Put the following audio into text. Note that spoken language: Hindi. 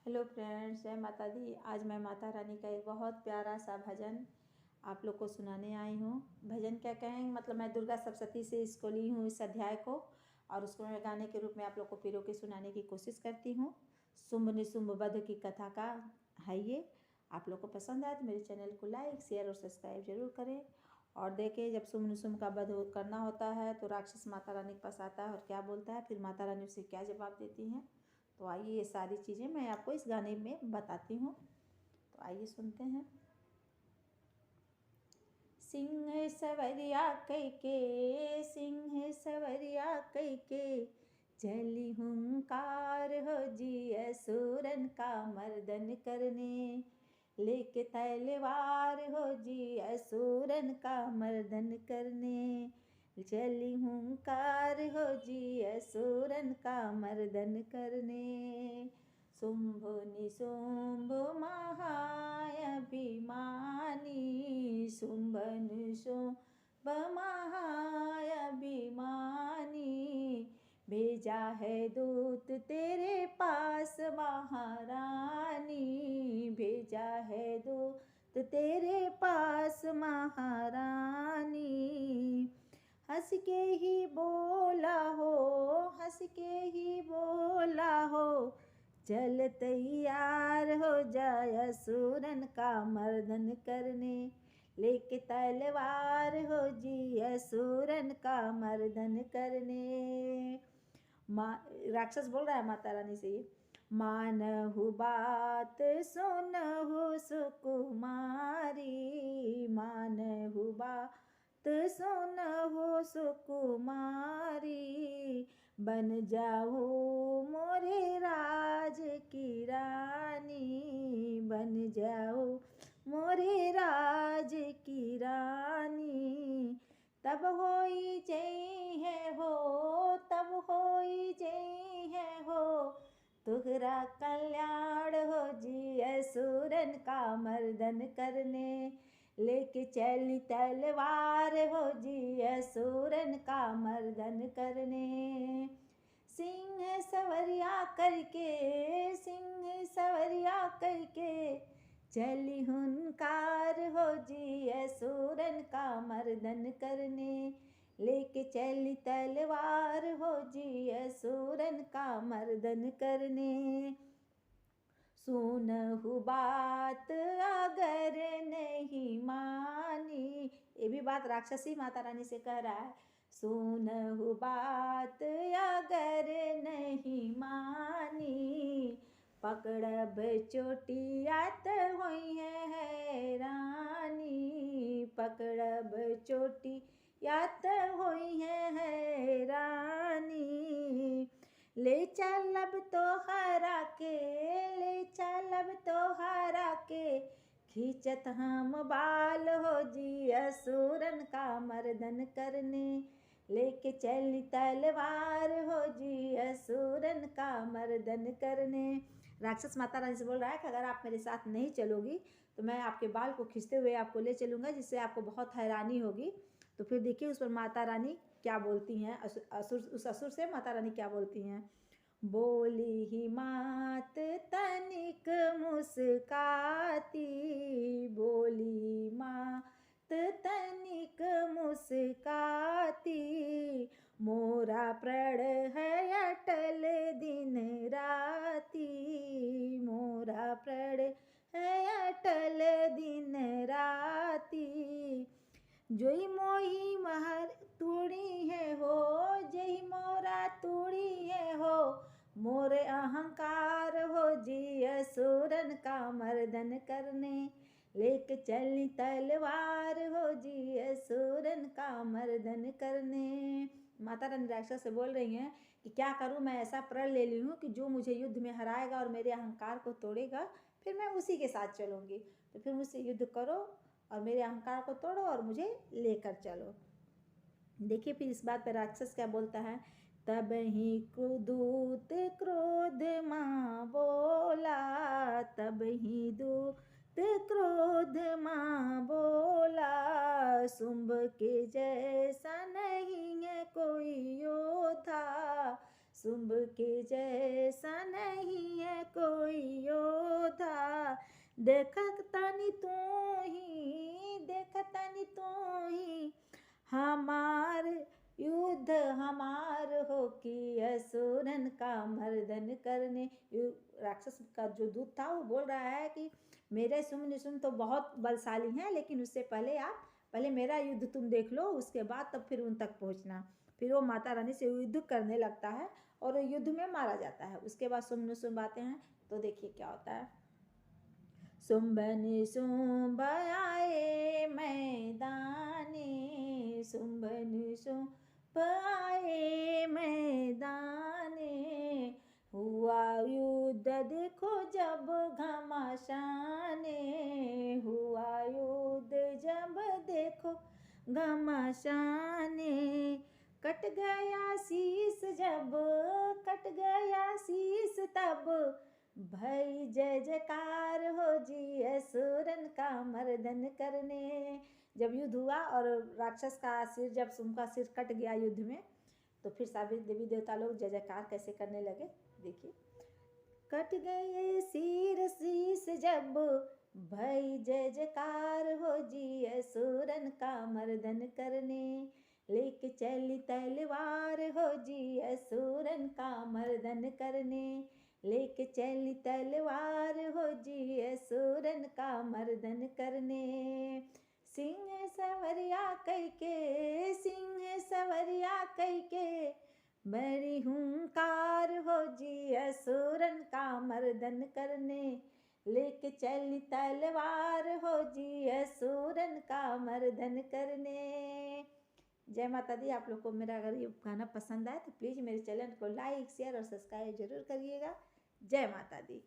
हेलो फ्रेंड्स, जय माता दी। आज मैं माता रानी का एक बहुत प्यारा सा भजन आप लोग को सुनाने आई हूँ। भजन क्या कहेंगे, मतलब मैं दुर्गा सप्तशती से इसको ली हूँ, इस अध्याय को, और उसको मैं गाने के रूप में आप लोग को पिरो के सुनाने की कोशिश करती हूँ। शुंभ निशुंभ वध की कथा का है ये। आप लोग को पसंद आए तो मेरे चैनल को लाइक शेयर और सब्सक्राइब जरूर करें। और देखें, जब शुंभ निशुंभ का वध करना होता है तो राक्षस माता रानी के पास आता है और क्या बोलता है, फिर माता रानी उसे क्या जवाब देती हैं। तो आइए, ये सारी चीज़ें मैं आपको इस गाने में बताती हूँ। तो आइए सुनते हैं। सिंह सवरिया कैके, सिंह सवरिया कैके, चली हुंकार हो जी असुरन का मर्दन करने। लेके तलवार हो जी असुरन का मर्दन करने। चली हुंकार हो जी असुरन का मर्दन करने। शुंभ निशुंभ महाअभिमानी, शुंभ निशुंभ महाअभिमानी। भेजा है दूत तेरे पास महारानी, भेजा है दूत तेरे पास महारानी। हंस के ही बोला हो, हंस के ही बोला हो, चल तैयार हो जाय असुरन का मर्दन करने। लेके तलवार हो जी असुरन का मर्दन करने। राक्षस बोल रहा है माता रानी से ये। मानहु बात सुनहु सुकुमारी, मानहु बात सुनहु सुकुमारी। बन जाओ मोरे राज की रानी, बन जाओ मोरे राज की रानी। तब होई जय है हो, तब होई जय है हो, तुहरा कल्याण हो जी असुरन का मर्दन करने। लेके चली तलवार हो जी असुरन का मर्दन करने। सिंह सवरिया करके, सिंह सवरिया करके, चली हुंकार हो जी असुरन का मर्दन करने। लेके चली तलवार हो जी असुरन का मर्दन करने। सुनहु बात अगर नहीं मानी, ये भी बात राक्षसी माता रानी से कह रहा है। सुनहु बात अगर नहीं मानी, पकड़ब चोटियात होई है हैरानी, पकड़ब चोटियात होई है हैरानी। ले चलब तो हरा के, ले चलब तो हरा के, खींचत हम बाल हो जी असुरन का मर्दन करने। लेके चली तलवार हो जी असुरन का मर्दन करने। राक्षस माता रानी से बोल रहा है कि अगर आप मेरे साथ नहीं चलोगी तो मैं आपके बाल को खींचते हुए आपको ले चलूँगा, जिससे आपको बहुत हैरानी होगी। तो फिर देखिए उस पर माता रानी क्या बोलती हैं, उस असुर से माता रानी क्या बोलती हैं। बोली ही मात तनिक मुस्काती, बोली मात तनिक मुस्काती। मोरा प्रण है अटल दिन राती, मोरा प्रण है अटल दिन राती। जोई मोही महर तूड़ी है हो, जही मोरा तूड़ी है हो, मोरे अहंकार हो जी असुरन का मर्दन करने। लेके चली तलवार हो जी असुरन का मर्दन करने। माता रानी राक्षस से बोल रही हैं कि क्या करूं, मैं ऐसा प्रण ले ली हूँ कि जो मुझे युद्ध में हराएगा और मेरे अहंकार को तोड़ेगा, फिर मैं उसी के साथ चलूँगी। तो फिर मुझसे युद्ध करो और मेरे अहंकार को तोड़ो और मुझे लेकर चलो। देखिए फिर इस बात पर राक्षस क्या बोलता है। तब ही दूत क्रोध माँ बोला, तब ही दूत क्रोध माँ बोला, शुंभ के जैसा नहीं है कोई योद्धा, शुंभ के जैसा नहीं है कोई योद्धा। देखतानी तू देखतानी तू ही हमार युद्ध हमार हो कि असुरन का मर्दन करने। राक्षस का जो दूत था वो बोल रहा है कि मेरे सुम तो बहुत बलशाली हैं, लेकिन उससे पहले मेरा युद्ध तुम देख लो, उसके बाद तब फिर उन तक पहुंचना। फिर वो माता रानी से युद्ध करने लगता है और युद्ध में मारा जाता है। उसके बाद शुंभ आते हैं, तो देखिए क्या होता है। शुंभ आए मैदाने, शुंभ आए मैदाने, हुआ युद्ध देखो जब घमासाने, हुआ युद्ध जब देखो घमासाने, कट गया शीस जब, कट गया शीस तब, भई जय जयकार हो जी असुरन का मर्दन करने। जब युद्ध हुआ और राक्षस का सिर, जब उनका सिर कट गया युद्ध में, तो फिर सभी देवी देवता लोग जय जयकार कैसे करने लगे, देखिए। कट गए सिर शीस जब, भई जय जयकार हो जी असुरन का मर्दन करने, लेके चली तलवार हो जी असुरन का मर्दन करने, लेके चली तलवार हो जी असुरन का मर्दन करने। सिंह सवरिया कई के, सिंह सवरिया कई के, बड़ी हुंकार हो जी असुरन का मर्दन करने, लेके चली तलवार हो जी असुरन का मर्दन करने। जय माता दी। आप लोग को मेरा अगर ये गाना पसंद आए तो प्लीज़ मेरे चैनल को लाइक शेयर और सब्सक्राइब जरूर करिएगा। जय माता दी।